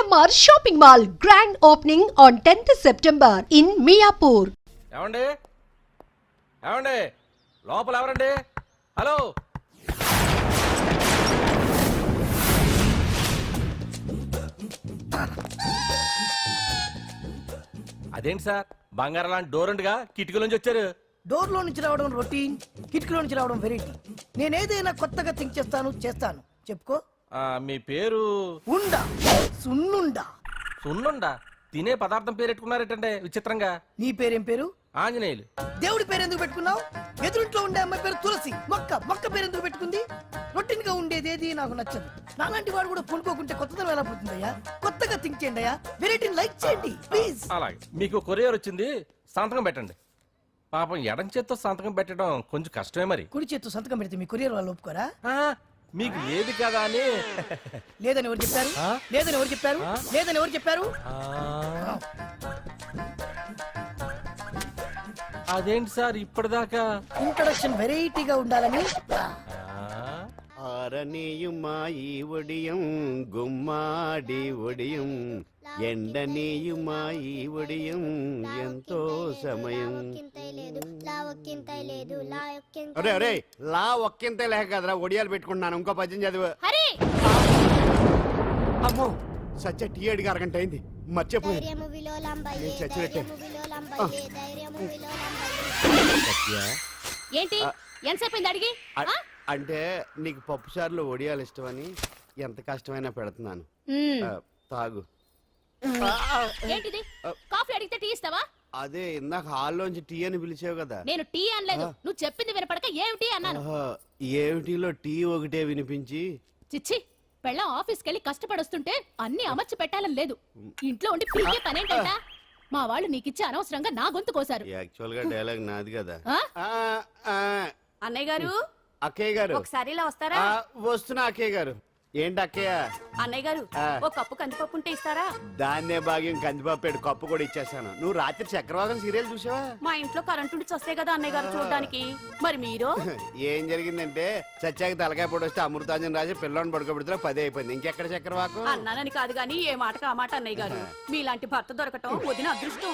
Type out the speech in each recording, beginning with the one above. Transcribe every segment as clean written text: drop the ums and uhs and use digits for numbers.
GMR Shopping Mall grand opening on 10th September in Miapur. ఏమండి ఏమండి లోపల ఎవరండి? హలో అదేంటి సార్ బంగారం లాంటి డోర్ ఉండగా కిటికీలోంచి వచ్చారు? డోర్ లో నుంచి రావడం రొటీన్, కిటికీలో నుంచి రావడం వెరైటీ. నేనేదైనా కొత్తగా థింక్ చేస్తాను. చెప్పుకో. మీ పేరు? ఉండా, సున్నుండా. సున్నుండా? తినే పదార్థం పేరు పెట్టుకున్నారేటండి విచిత్రంగా. నీ పేరేం పేరు? ఆంజనేయులు. దేవుడి పేరు ఎందుకు పెట్టుకున్నావు? ఎదురింట్లో ఉండే అమ్మాయి పేరు తులసి. మొక్క పేరు ఎందుకు పెట్టుకుంది? రొటీన్ గా ఉండేది ఏది నాకు నచ్చదు. నాలాంటి వాడు కూడా కొనుక్కోకుంటే కొత్తదనం ఎలా పోతుందయ్యా? కొత్తగా థింక్ చేయండి అయ్యా, వెరైటీని లైక్ చేయండి ప్లీజ్. అలాగే, మీకు కొరియర్ వచ్చింది, సంతకం పెట్టండి. పాపం ఎడం చేత్తో సంతకం పెట్టడం కొంచెం కష్టమే మరి. కుడి చేత్తో సంతకం పెడితే మీ కొరియర్ వాళ్ళు ఒప్పుకోరా? మీకు లేదు కదా అని. లేదని ఎవరు చెప్పారు? లేదని ఎవరు చెప్పారు? లేదని ఎవరు చెప్పారు? అదేంటి సార్ ఇప్పటిదాకా ఇంట్రొడక్షన్ వెరైటీగా ఉండాలని. ఆరనీయుమాయి ఒడియం గుమ్మాడి ఒడియం ఎండనీయుమాయి ఒడియం ఎంతో సమయం. అరే అరే లా ఒక్కింతే లేక కదరా ఒడియాలు పెట్టుకుంటున్నాను. ఇంకో పద్యం చదివు. అమ్మో సత్య టీ అడిగి అరగంట అయింది, మర్చిపోయి చచ్చినట్టే. ఏంటి ఎంతసేపు అడిగి? అంటే నీకు పప్పు సార్లు ఒడియాలు ఇష్టమని ఎంత కష్టమైనా పెడుతున్నాను, తాగు. ఏంటిది? కాఫీ అడిగితే టీ ఇస్తావా? అదే ఇందాక హాల్లోంచి టీ అని పిలిచావు కదా. నేను టీ అనలేదు, నువ్వు చెప్పింది వినపడక ఏమిటి అన్నాను. ఏమిటిలో టీ ఒకటే వినిపించి. చిచ్చి, పెళ్ళం ఆఫీస్కి వెళ్ళి కష్టపడొస్తుంటే అన్ని అమర్చి పెట్టాలని లేదు. ఇంట్లో ఉండి పీకే పనేంటంట? మా వాళ్ళు నీకిచ్చి అనవసరంగా నా గొంతు కోసారు. యాక్చువల్ గా డైలాగ్ నాది కదా. అన్నయ్య గారు, అక్కయ్య గారు ఒకసారి ఇలా వస్తారా? వస్తున్నా అక్కయ్య గారు. ఏంటి అక్కయ్య? అన్నయ్య గారు, ఒక కప్పు కందిపప్పు ఉంటే ఇస్తారా? దాన్నే భాగ్యం కందిపప్పు కప్పు కూడా ఇచ్చేసాను. నువ్వు రాత్రి చక్రవాకం సీరియల్ చూసావా? మా ఇంట్లో కరెంటు ఉండి వస్తే కదా అన్నయ్య గారు చూడడానికి. మరి మీరు? ఏం జరిగిందంటే సత్యాకి తలకాయ పొడి వస్తే అమృతాంజన్ రాజు పిల్లని పడుకోబెడితే 10 అయిపోయింది. ఇంకెక్కడ చక్రవాకం? అన్నానని కాదు గాని ఏ మాటకు ఆ మాట అన్నయ్య గారు. మీలాంటి భర్త దొరకటం వదిన అదృష్టం.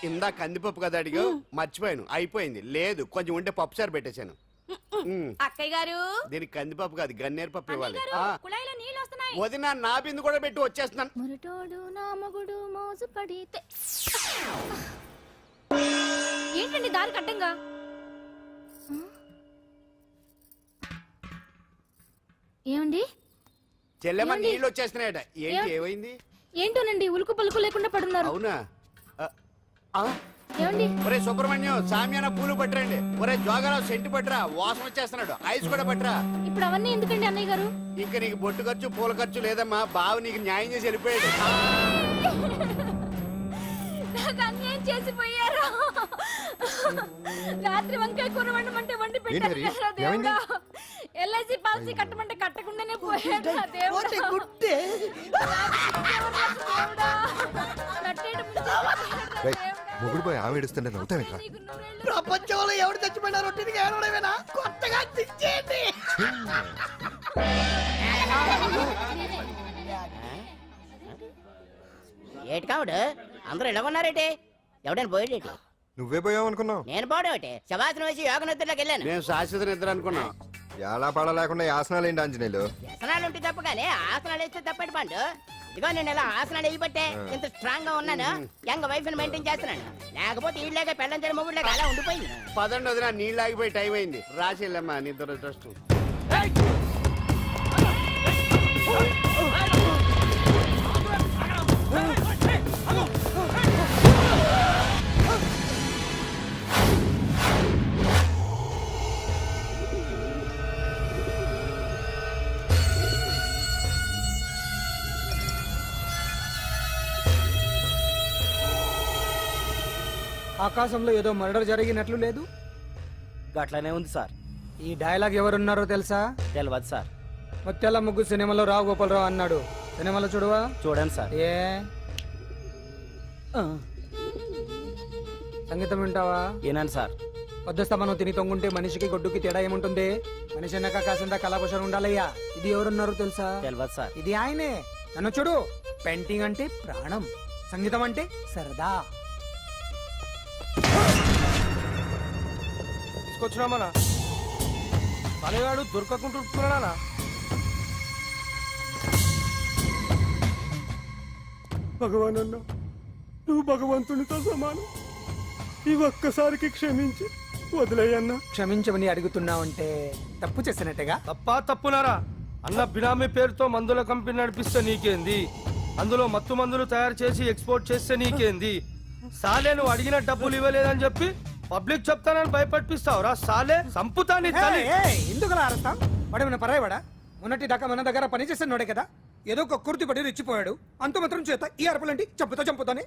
ఇందా కందిపప్పు కదా అడిగా, మర్చిపోయాను. అయిపోయింది. లేదు కొంచెం ఉంటే పప్పు సార్ పెట్టేశాను. అక్కయ్య గారు, దీనికి కందిపప్పు కాదు గన్నేరు పప్పు ఇవ్వాలి. కుళాయిలో నీళ్ళు వస్తున్నాయి. వదిన నా బిందు కూడా పెట్టి వచ్చేస్తున్నాను. మురటోడు నా మగుడు మోజు పడితే. ఏంటండి దారి కట్టంగా? ఏమండి? చెల్లెమ్మ నీళ్ళు వచ్చేస్తున్నాయట. ఏంటి ఏమైంది? ఏంటోనండి ఉలుకు పలుకు లేకుండా పడున్నారు. అవునా? ఏమండి? ఒరే సుబ్రహ్మణ్యం సామ్యాన పూలు పట్టరండి. ఒరే జోగరావు సెంటు పట్టరా, వాసన వచ్చేస్తున్నాడు. ఐస్ కూడా పట్టరా. ఇప్పుడు అవన్నీ ఎందుకండి అన్నయ్య గారు? ఇంకా నీకు బొట్టు ఖర్చు పూల ఖర్చు లేదమ్మా. బావు నీకు న్యాయం చేసి వెళ్ళిపోయాడు. నాకు అన్యాయం చేసిపోయారు. రాత్రి వంకాయ కూర వండమంటే వండి పెట్టారు. ఎల్ఐసి పాలసీ కట్టమంటే కట్టకుండానే పోయాడు. మొగుడు పోయి ఆమె ఏడుస్తుంటే నవ్వుతాను. ప్రపంచంలో ఎవరు చచ్చిపోయినా రొట్టెని ఏడవడమేనా? కొత్తగా థింక్ చేయండి. ఏటి కావుడు అందరూ ఇలా ఉన్నారేటి? ఎవడైనా పోయేటి? నువ్వే పోయావు అనుకున్నావు. నేను పోవడం ఒకటి శవాసనం వేసి యోగ నిద్రలోకి వెళ్ళాను. నేను శాశ్వత నిద్ర అనుకున్నా. ఎలా పడ లేకుండా ఆసనాలు ఏంటి ఆంజనేయులు? వ్యసనాలు ఉంటే తప్ప కానీ ఆసనాలు వేస్తే తప్పటి పండు. ఇదిగో నేను ఇలా ఆసనాలు వేయబట్టే ఇంత స్ట్రాంగ్ గా ఉన్నాను. యంగ్ వైఫ్ ని మెయింటైన్ చేస్తున్నాను. లేకపోతే ఈళ్ళగా పెళ్ళంచని మొగుడులేక అలా ఉండిపోయింది. పదండి వదిన, నీళ్ళు ఆగిపోయి టైం అయింది. రాసేళ్ళమ్మా నిద్ర ట్రస్ట్. ఆకాశంలో ఏదో మర్డర్ జరిగినట్లు లేదు. గట్లనే ఉంది సార్. ఈ డైలాగ్ ఎవరున్నారో తెలుసా? తెలియదు సార్. ముత్యాల ముగ్గు సినిమాలో రావు గోపాలరావు అన్నాడు. సినిమాలో చూడవా? చూడండి సార్. ఏ సంగీతం వింటావా? ఏనండి సార్. పొద్దుస్తమనం తిని తొంగుంటే మనిషికి గొడ్డుకి తేడా ఏముంటుంది? మనిషి అన్నాక కాసింత కళాభూషణ ఉండాలయ్యా. ఇది ఎవరున్నారు తెలుసా? తెలియదు సార్. ఇది ఆయనే నన్ను చూడు, పెయింటింగ్ అంటే ప్రాణం, సంగీతం అంటే సరదా. తీసుకొచ్చినామనా పనిగాడు దొరకకుంటున్నానా? భగవాన్ అన్న, నువ్వు భగవంతునితో సమానం. ఈ ఒక్కసారికి క్షమించి వదిలేయన్నా. క్షమించమని అడుగుతున్నావంటే తప్పు చేసినట్టుగా. తప్పా తప్పునారా? అన్న బినామీ పేరుతో మందుల కంపెనీ నడిపిస్తే నీకేంది? అందులో మత్తు మందులు తయారు చేసి ఎక్స్పోర్ట్ చేస్తే నీకేంది? సాలే నువ్వు అడిగిన డబ్బులు ఇవ్వలేదని చెప్పి పబ్లిక్ చెప్తానని భయపడిపిస్తావురా? సాలే సంపుతాని తల్లి. ఎందుకు అలా అరుస్తాం? వాడేమైనా పరాయవాడా? మొన్నటి దాకా మన దగ్గర పనిచేస్తున్నాడే కదా, ఏదో ఒక కుర్తి పడి రెచ్చిపోయాడు. అంత మాత్రం చేత ఈ అరపలేంటి? చంపుతానే.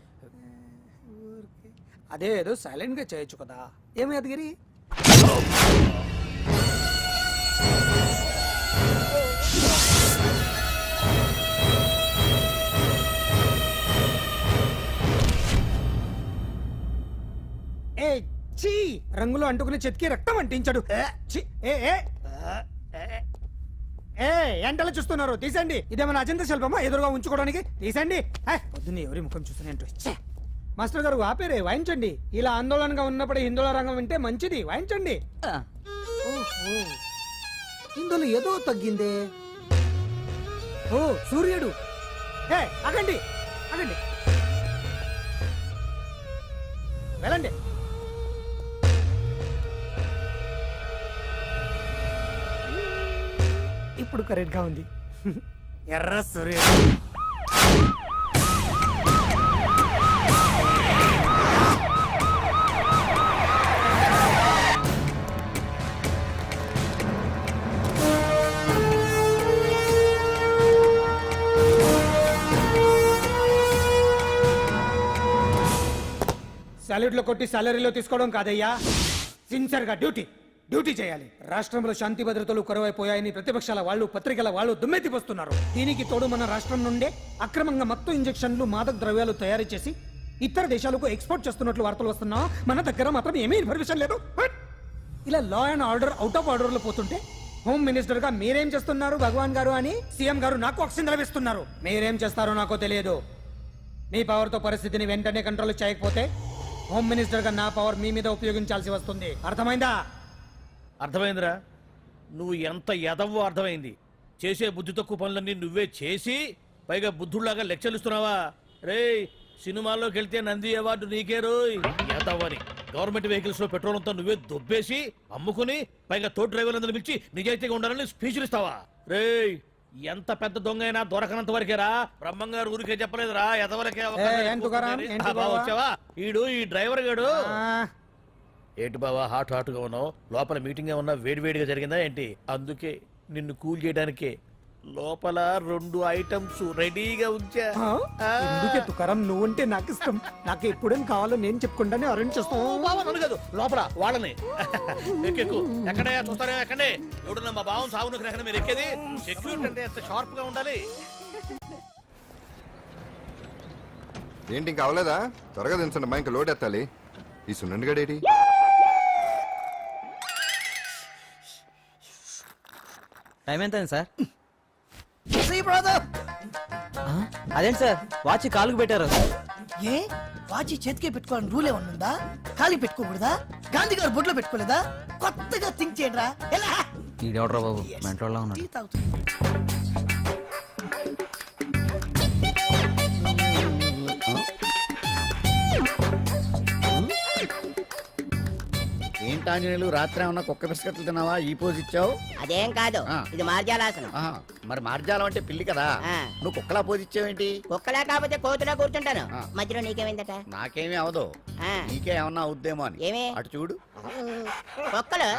అదే ఏదో సైలెంట్ గా చేయొచ్చు కదా. ఏమి అదిగిరి? ఏ చీ, రంగులో అంటుకుని చెతికి రక్తం అంటించాడు. ఛీ, ఎంటలో చూస్తున్నారు, తీసండి. ఇదేమన్నా అజంత శిల్పమా ఎదురుగా ఉంచుకోవడానికి? తీసండి. పొద్దున్నే ఎవరి ముఖం చూస్తున్నాయంటూ. మాస్టర్ గారు ఆపేరే, వాయించండి. ఇలా ఆందోళనగా ఉన్నప్పుడు హిందువుల రంగం వింటే మంచిది, వాయించండి. ఓహో, ఇందులో ఏదో తగ్గిందే. ఓ సూర్యుడు. ఆగండి ఆగండి, వెళ్ళండి. ఇప్పుడు కరెక్ట్ గా ఉంది. ఎర్ర సూర్యుడు. సాలరీలో కొట్టి సాలరీలో తీసుకోవడం కాదయ్యా, సిన్సియర్ గా డ్యూటీ చేయాలి. రాష్ట్రంలో శాంతి భద్రతలు కరువైపోయాయని ప్రతిపక్షాల వాళ్ళు, పత్రికల వాళ్ళు దుమ్మెత్తిపోస్తున్నారు. దీనికి తోడు మన రాష్ట్రం నుండే అక్రమంగా మత్తు ఇంజెక్షన్లు, మాదక ద్రవ్యాలు తయారు చేసి ఇతర దేశాలకు ఎక్స్పోర్ట్ చేస్తున్నట్లు వార్తలు వస్తున్నా మన దగ్గర మాత్రం ఏమీ ఇన్ఫర్మేషన్ లేదు. ఇలా law and order out of order లో పోతుంటే హోమ్ మినిస్టర్ గా మీరేం చేస్తున్నారు భగవాన్ గారు అని సీఎం గారు నాకు ఆక్సిజన్ లభిస్తున్నారు. మీరేం చేస్తారో నాకు తెలియదు. మీ పవర్ తో పరిస్థితిని వెంటనే కంట్రోల్ చేయకపోతే హోమ్ మినిస్టర్ గా నా పవర్ మీ మీద ఉపయోగించాల్సి వస్తుంది. అర్థమైందా? అర్థమైందిరా. నువ్వు ఎంత ఎదవో అర్థమైంది. చేసే బుద్ధి తక్కువ పనులన్నీ నువ్వే చేసి పైగా బుద్ధుళ్లాగా లెక్చర్లు ఇస్తున్నావా? రేయ్, సినిమాల్లోకి వెళ్తే నంది అవార్డు నీకే రోయ్ ఎదవని. గవర్నమెంట్ వెహికల్స్ లో పెట్రోల్ అంతా నువ్వే దొబ్బేసి అమ్ముకుని పైగా తోటి డ్రైవర్లందరూ పిలిచి నిజాయితీగా ఉండాలని స్పీచ్లు ఇస్తావా? రేయ్, ఎంత పెద్ద దొంగ అయినా దొరకనంత వరకేరా. బ్రహ్మంగారు ఊరికే చెప్పలేదురా ఎదవలకే వచ్చావా? ఈడు ఈ డ్రైవర్ గాడు. ఏంటి బావా హాట్గా ఉన్నావు? లోపల మీటింగ్ ఏమన్నా వేడివేడిగా జరిగిందా ఏంటి? అందుకే నిన్ను కూల్ చేయడానికే లోపల 2 ఐటమ్స్ రెడీగా ఉంచా. ఎందుకే తుకారం, నువ్వుంటే నాకు ఇష్టం. నాకు ఎప్పుడేం కావాలో నేను చెప్పుకుంటానే అరేంజ్ చేస్తాను. కాదు లోపల వాళ్ళని ఎక్కెక్కు. ఎక్కడయ్యా చూస్తారా? ఎక్కడే ఎవడన్నా మా బావం సాగును ఎక్కడ మీరు ఎక్కేది? సెక్యూరిటీ అంటే ఎంత షార్ప్ గా ఉండాలి. ఏంటి ఇంకా అవలేదా? త్వరగా దించండి మా, ఇంకా లోడ్ ఎత్తాలి. ఈ సున్నండి గడేటి? టైం ఎంత అయింది సార్? అదేంటి సార్ వాచ్ కాలుకు పెట్టారు? ఏ వాచి చేతికే పెట్టుకోవాలని రూల్ ఏమన్నా ఉందా? ఖాళీ పెట్టుకోకూడదా? గాంధీ గారు బొట్లో పెట్టుకోలేదా? కొత్తగా థింక్ చేయండి రా. ఎలా ఈడెవడ్రా బాబు, మెంటోళ్ళ ఉన్నాడు. టీ తాగుతుంది. ఏంటాంజనేయులు, రాత్రి ఏమన్నా కుక్క బిస్కెట్లు తిన్నావా? ఈ పోజ్ ఇచ్చావు. అదేం కాదు, ఇది మార్జాలాసనం. మరి మార్జాలం అంటే పిల్లి కదా, నువ్వు కుక్కలా పోజ్ ఇచ్చావేంటి? కుక్కలా కాకపోతే కోతులా కూర్చుంటాను. మధ్యలో నీకేమైందట? నాకేమీ అవదు, నీకే ఏమన్నా అవుద్దేమో అని. ఏమి? అటు చూడు. కుక్కలు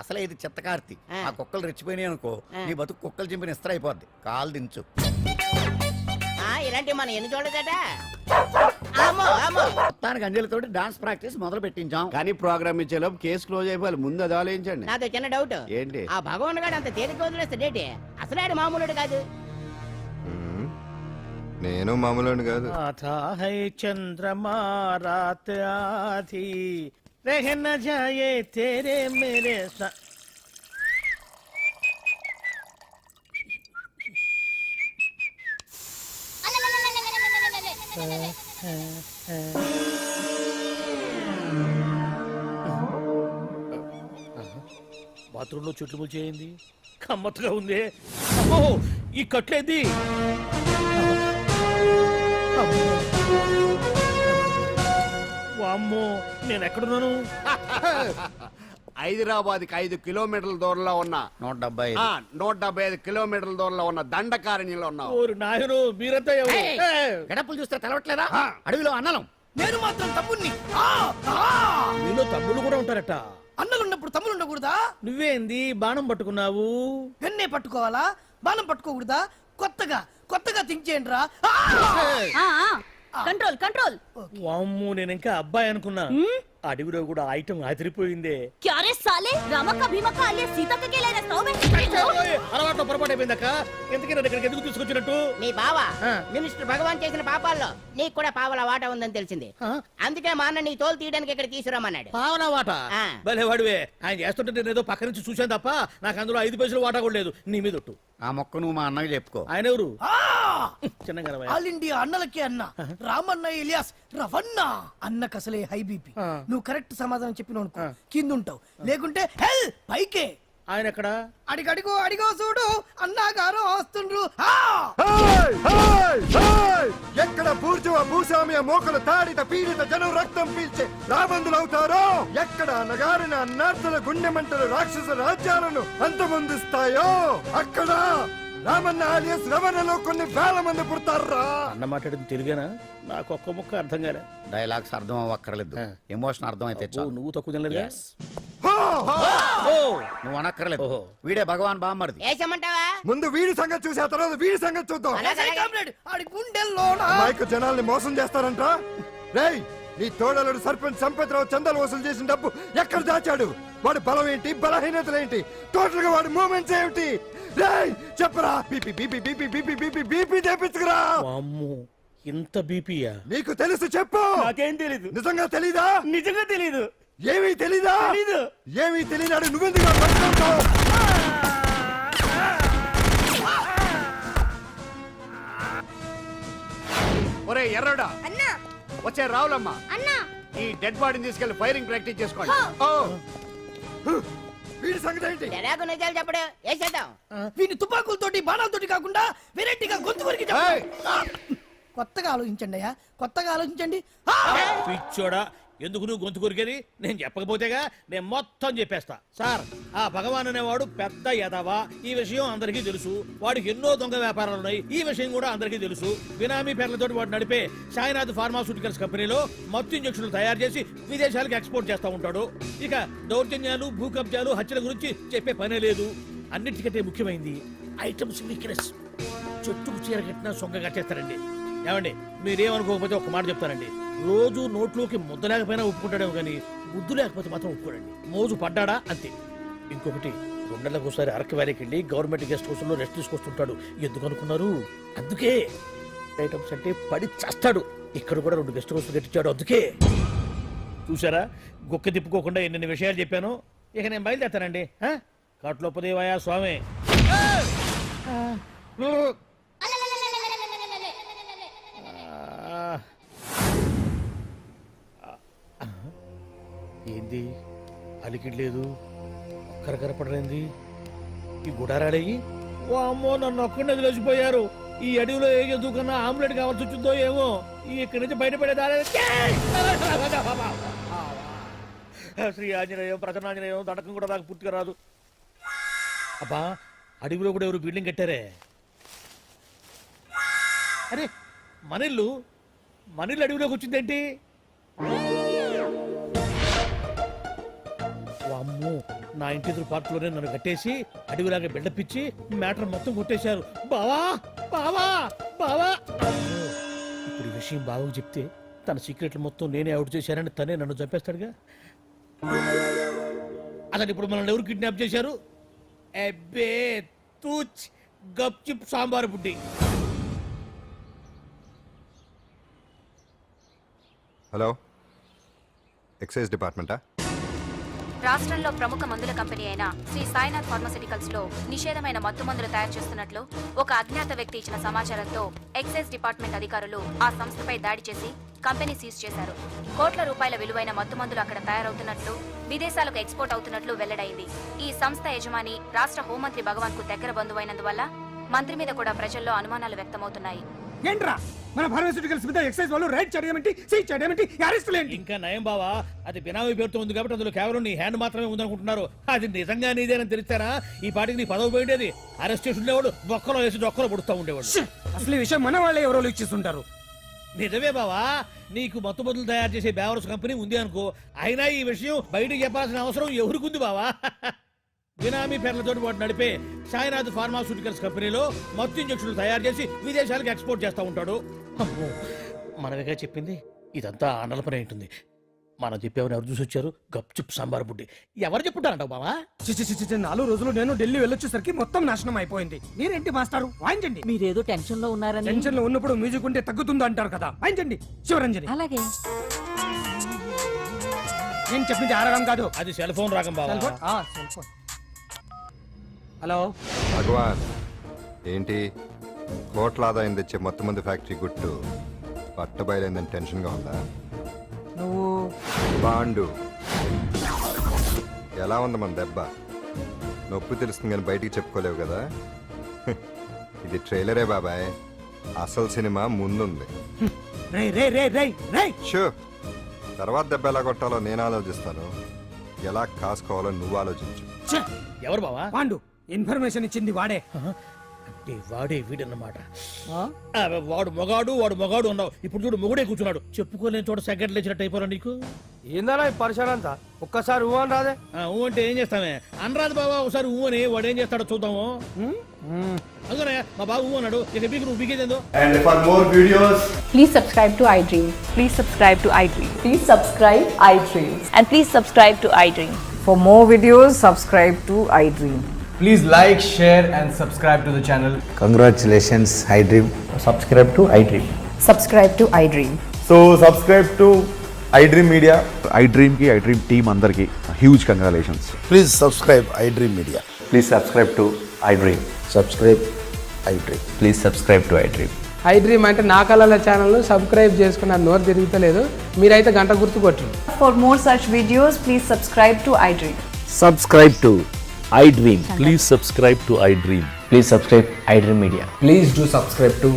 అసలే ఇది చిత్తకార్తి. ఆ కుక్కలు రెచ్చిపోయినాయి అనుకో, నీ బతుకు కుక్కలు చింపిన ఇస్త్ర అయిపోద్ది. కాలు దించు. ఇలాంటివి మనం ఎన్ని చూడదట. మొత్తానికి అంజలితో డాన్స్ ప్రాక్టీస్ మొదలు పెట్టించాం. కానీ ప్రోగ్రామ్ ఇచ్చేలోపు కేసు క్లోజ్ అయిపోవాలి. ముందు అది ఆలోచించండి. నాతో చిన్న డౌట్. ఏంటి? ఆ భగవాన్ గారు అంత తేలిక వదిలేస్తాడేటి? అసలు ఆడు మామూలుడు కాదు. నేను మామూలు కాదు. చంద్రమా రాత్ ఆధీ रहना जाए तेरे मेरे साथ. బాత్రూంలో చుట్టుములు చేయింది కమ్మత్తుగా ఉంది. అమ్మో ఈ కట్లేది. వామ్మో నేను ఎక్కడున్నాను? హైదరాబాద్కి 5 కిలోమీటర్ల దూరంలో ఉన్న 175 కిలోమీటర్ల దూరంలో ఉన్న దండకారణ్యంలో ఉన్నావు. ఓరి నాయను మీరంతా ఎవరు? గడపలు చూస్తే తెలవట్లేదా? అడవిలో అన్నలం. నేను మాత్రం తమ్ముణ్ణి. మీలో తమ్ముళ్ళు కూడా ఉంటారట. అన్నలున్నప్పుడు తమ్ముడు ఉండకూడదా? నువ్వేంది బాణం పట్టుకున్నావు? వెన్నే పట్టుకోవాలా? బాణం పట్టుకోకూడదా? కొత్తగా థింక్ చేయండి రా. Control control. వామ్మో నేను ఇంకా అబ్బాయి అనుకున్నా. అడవిలో కూడా ఐటమ్ అదిరిపోయిందే. క్యారే సాలే రమక భీమక అలియా సీతక్క కేలైన స్టవ్ అలవాట్లో పొరపాటు అయిపోయిందక్క. ఎందుకని నన్ను ఇక్కడికి ఎందుకు తీసుకొచ్చినట్టు? మీ బావ మినిస్టర్ భగవాన్ చేసిన పాపాల్లో నీకు కూడా పావల వాటా ఉందని తెలిసింది. అందుకే మా అన్న నీ తోలు తీయడానికి ఇక్కడ తీసుకురమ్మన్నాడు. పావలా వాట ఆ. భలే వాడివే. ఆయన చేస్తుంటే నేను ఏదో పక్క నుంచి చూశాను తప్ప నాకు అందులో 5 పైసలు వాటా కూడా లేదు. నీ మీద ఒట్టు. ఆ మొక్క నువ్వు మా అన్నకి చెప్పుకో. ఆయన ఎవరు? చిన్నగా ఆల్ ఇండియా అన్నలకే అన్న రామన్న ఇలియాస్ రవన్న అన్నకు అసలే హై బీపీ. నువ్వు కరెక్ట్ సమాధానం చెప్పిన కింద ఉంటావు, లేకుంటే హెల్ పైకే. ఆయన ఎక్కడ? అడిగో చూడు అన్నగారు వస్తుండ్రు. ఎక్కడ బూర్జువ భూస్వామ్య మోకలు తాడిత పీడిత జనం రక్తం పీల్చే రాబందులవుతారో, ఎక్కడ నగారిన అన్నార్థుల గుండె మంటలు రాక్షస రాజ్యాలను అంతమొందిస్తాయో, అక్కడ రామన్న ఆలియస్ రవణలో కొన్ని వేల మంది పుడతారా. అన్న మాట్లాడింది తెలుగేనా? నాకు ఒక్క ముక్క అర్థం కాలే. డైలాగ్స్ అర్థం అవ్వక్కర్లేదు, ఎమోషన్ అర్థం అయితే ఓ, నువ్వు తక్కువ తినలేదా? నువ్వు అనక్కర్లేదు. వీడే భగవాన్ బామ్మర్ది. వేసమంటావా? ముందు వీడి సంగతి చూసి ఆ తర్వాత వీడి సంగతి చూద్దాం. ఆడి గుండెల్లో మైకు జనాల్ని మోసం చేస్తారంట. రేయ్, నీ తోడలుడు సర్పంచ్ సంపత్రావు చందాలు వసూలు చేసిన డబ్బు ఎక్కడ దాచాడు? వాడి బలం ఏంటి, బలహీనతలు ఏంటి, టోటల్ గా వాడి మూమెంట్స్ ఏమిటి? రేయ్ చెప్పరా. BP BP BP BP BP BP తెప్పించుకురా. వామ్మో, ఇంత బీపీయా? నీకు తెలుసు చెప్పు. నాకేం తెలీదు. నిజంగా తెలీదా? నిజంగా తెలీదు. ఏమీ తెలీదా? తెలీదు. ఏమీ తెలియనాడు నువ్వెందుకు పట్టుకుంటావు? ఒరే ఎర్రడా, వచ్చే రావులమ్మ, ఈ డెడ్ బాడీని తీసుకెళ్లి ఫైరింగ్ ప్రాక్టీస్ చేసుకోండి. వీడి సంగతి ఏంటి? ఎలాగో నిజాలు చెప్పడు. వేసేద్దాం. వీని తుపాకులతోటి బాణాలతోటి కాకుండా వెరైటీగా గొంతు వరకు కొత్తగా ఆలోచించండి అయ్యా, కొత్తగా ఆలోచించండి. పిచ్చోడా, ఎందుకు నువ్వు గొంతు కొరికేది? నేను చెప్పకపోతేగా నేను మొత్తం చెప్పేస్తా. సార్, ఆ భగవాన్ అనేవాడు పెద్ద యదవా. ఈ విషయం అందరికీ తెలుసు. వాడికి ఎన్నో దొంగ వ్యాపారాలు ఉన్నాయి. ఈ విషయం కూడా అందరికీ తెలుసు. బినామీ పేర్లతో వాడు నడిపే సాయినాథ్ ఫార్మాస్యూటికల్స్ కంపెనీలో మత్తు ఇంజక్షన్లు తయారు చేసి విదేశాలకు ఎక్స్పోర్ట్ చేస్తా ఉంటాడు. ఇక దౌర్జన్యాలు, భూ కబ్జాలు, హత్యల గురించి చెప్పే పనే లేదు. అన్నిటికంటే ముఖ్యమైనది ఐటమ్స్ వీక్నెస్. చెట్టుకు చీర కట్టినా సొంగ కట్టేస్తారండి. ఏమండి, మీరేమనుకోకపోతే ఒక మాట చెప్తారండి. రోజు నోట్లోకి ముద్ద లేకపోయినా ఒప్పుకుంటాడేమో కానీ బుద్ధు లేకపోతే మాత్రం ఒప్పుకోడండి. మోజు పడ్డాడా అంతే. ఇంకొకటి, 2 నెలలకు ఒకసారి అరకు వ్యాలీకి వెళ్ళి గవర్నమెంట్ గెస్ట్ హౌస్ లో రెస్ట్ తీసుకొస్తుంటాడు. ఎందుకు అనుకున్నారు? అందుకే. ఐటమ్స్ అంటే పడి చేస్తాడు. ఇక్కడ కూడా 2 గెస్ట్ హౌస్ కట్టించాడు. అందుకే. చూసారా, గుక్క తిప్పుకోకుండా ఎన్ని విషయాలు చెప్పాను. ఇక నేను బయలుదేరుతానండి. కాట్లోపదేవాయా స్వామి. ఏంది అలికిడ్ లేదు, ఒక్కరు కనపడలేంది. ఈ గుడారాడయ్యి ఓ అమ్మో, నన్ను ఒక్కడిని వదిలేసిపోయారు. ఈ అడవిలో ఏ జంతువుకన్నా ఆమ్లెట్ కావాల్సి వచ్చిందో ఏమో. ఇక్కడి నుంచి బయటపడేదారే. శ్రీ ఆంజనేయం, ప్రసన్నాంజనేయం, దడకం కూడా నాకు పూర్తిగా రాదు. అబ్బా, అడవిలో కూడా ఎవరు బిల్డింగ్ కట్టారే. అరే, మనిల్లు అడవిలోకి వచ్చిందేంటి? అమ్మో, నా ఇంటి ఎదురు పార్కులోనే నన్ను కట్టేసి అడవిలాగా బిల్డపిచ్చి మ్యాటర్ మొత్తం కొట్టేశారు. బావా బావా బావా. ఇప్పుడు ఈ విషయం బావకు చెప్తే తన సీక్రెట్లు మొత్తం నేనే అవుట్ చేశానని తనే నన్ను చంపేస్తాడుగా. అసలు ఇప్పుడు మనల్ని ఎవరు కిడ్నాప్ చేశారు? అబ్బే తూచ్ గప్ చిప్ సాంబార్ బుడ్డి. హలో, ఎక్సైజ్ డిపార్ట్మెంటా? రాష్ట్రంలో ప్రముఖ మందుల కంపెనీ అయిన శ్రీ సాయినాథ్ ఫార్మాస్యూటికల్స్ లో నిషేధమైన మత్తు మందులు తయారు చేస్తున్నట్లు ఒక అజ్ఞాత వ్యక్తి ఇచ్చిన సమాచారంతో ఎక్సైజ్ డిపార్ట్మెంట్ అధికారులు ఆ సంస్థపై దాడి చేసి కంపెనీ సీజ్ చేశారు. కోట్ల రూపాయల విలువైన మత్తు మందులు అక్కడ తయారవుతున్నట్లు, విదేశాలకు ఎక్స్పోర్ట్ అవుతున్నట్లు వెల్లడైంది. ఈ సంస్థ యజమాని రాష్ట్ర హోంమంత్రి భగవాన్ కు దగ్గర బంధువైనందువల్ల మంత్రి మీద కూడా ప్రజల్లో అనుమానాలు వ్యక్తమవుతున్నాయి. ఏంట్రా మన ఫార్మాస్యూటికల్స్ మీద ఎక్సైజ్ వాళ్ళు రైడ్ చేయడమేంటి, సీజ్ చేయడమేంటి, అరెస్టులు ఏంటి? ఇంకా నయం బావా, అది బినామీ పేరుతో ఉంది కాబట్టి అందులో కేవలం నీ హ్యాండ్ మాత్రమే ఉందనుకుంటున్నారు. అది నిజంగా నీదేనని తెలిస్తారా ఈ పాటికి నీ పదవి పోయిండేది. అరెస్ట్ చేసి ఉండేవాడు, బొక్కలో వేసి డొక్కలో పుడుతూ ఉండేవాడు. అసలు ఈ విషయం మన వాళ్ళే ఎవరో లీక్ చేస్తుంటారు. నిజమే బావా, నీకు మత్తు మందులు తయారు చేసే బేవరస్ కంపెనీ ఉంది అనుకో, అయినా ఈ విషయం బయటకు చెప్పాల్సిన అవసరం ఎవరికుంది బావా? బినామీ పేర్లతో వాడు నడిపే సాయినాథ్ ఫార్మాస్యూటికల్స్ కంపెనీలో మత్తు ఇంజక్షన్లు తయారు చేసి విదేశాలకు ఎక్స్పోర్ట్ చేస్తూ ఉంటాడు. అమ్మో, మనమేగా చెప్పింది, ఇదంతా ఆనల పని ఉంటుంది. మనం చెప్పేవని ఎవరు చూసి వచ్చారు? గప్చుప్ సాంబార్ బుడ్డి. ఎవరు చెప్పుంటారంటావు బావా? చిచి 4 రోజులు నేను ఢిల్లీ వెళ్ళొచ్చేసరికి మొత్తం నాశనం అయిపోయింది. మీరేంటి మాస్టారు, వాయించండి. మీరేదో టెన్షన్ లో ఉన్నారని. టెన్షన్ లో ఉన్నప్పుడు మ్యూజిక్ ఉంటే తగ్గుతుందో అంటారు కదా, వాయించండి. శివరంజని. అలాగే. నేను చెప్పింది ఆ రాగం కాదు. అది సెల్ ఫోన్ రాగం బావా. Cell phone. హలో భగవాన్, ఏంటి కోట్ల ఆదాయం తెచ్చే మొత్తం మంది ఫ్యాక్టరీ గుట్టు పట్టబయలైందని టెన్షన్గా ఉందా? నువ్వు బాండు ఎలా ఉంది మన దెబ్బ? నొప్పి తెలుస్తుంది కానీ బయటికి చెప్పుకోలేవు కదా. ఇది ట్రైలరే బాబాయ్, అసలు సినిమా ముందుంది. రే రే రే రే రే షూ, తర్వాత దెబ్బ ఎలా కొట్టాలో నేను ఆలోచిస్తాను, ఎలా కాసుకోవాలో నువ్వు ఆలోచించు. ఎవరు బావా? పాండు. ఇన్ఫర్మేషన్ ఇచ్చింది వాడే. అంటే వాడే వీడన్నమాట. వాడు మొగాడు అన్నావు, ఇప్పుడు చూడు మొగుడే కూర్చున్నాడు. చెప్పుకోలేని చోట సెకండ్ లేచినట్టు అయిపోరా నీకు. ఏందన్నా ఈ పరిశాన్ అంతా? ఒక్కసారి ఊ అని రాదే? ఊ అంటే ఏం చేస్తామే? అనరాదు బాబా, ఒకసారి ఊ అని. వాడు ఏం చేస్తాడో చూద్దాము. అందుకనే మా బాబు ఊ అన్నాడు, ఇక బీకు నువ్వు బీకేదేందో. And for more videos, Please subscribe to iDream. Please subscribe to iDream. Please subscribe iDream. And please subscribe to iDream. For more videos, subscribe to iDream. please like, share and subscribe to the channel. Congratulations iDream. Subscribe to iDream. Subscribe to iDream. So subscribe to iDream Media. iDream కి iDream team అందరికి huge congratulations. Please subscribe iDream media. Please subscribe to iDream. Subscribe iDream. Please subscribe to iDream. iDream అంటే నా కళల channel subscribe చేసుకున్న నోరు తిరుగుతలేదు. మీరైతే గంట గుర్తు కొట్టండి. For more such videos, please subscribe to iDream. Subscribe to iDream. Please subscribe to iDream. Please subscribe iDream media. Please do subscribe to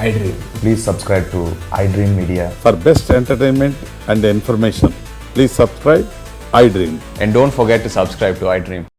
iDream. Please subscribe to iDream media. For best entertainment and information please subscribe iDream. And don't forget to subscribe to iDream.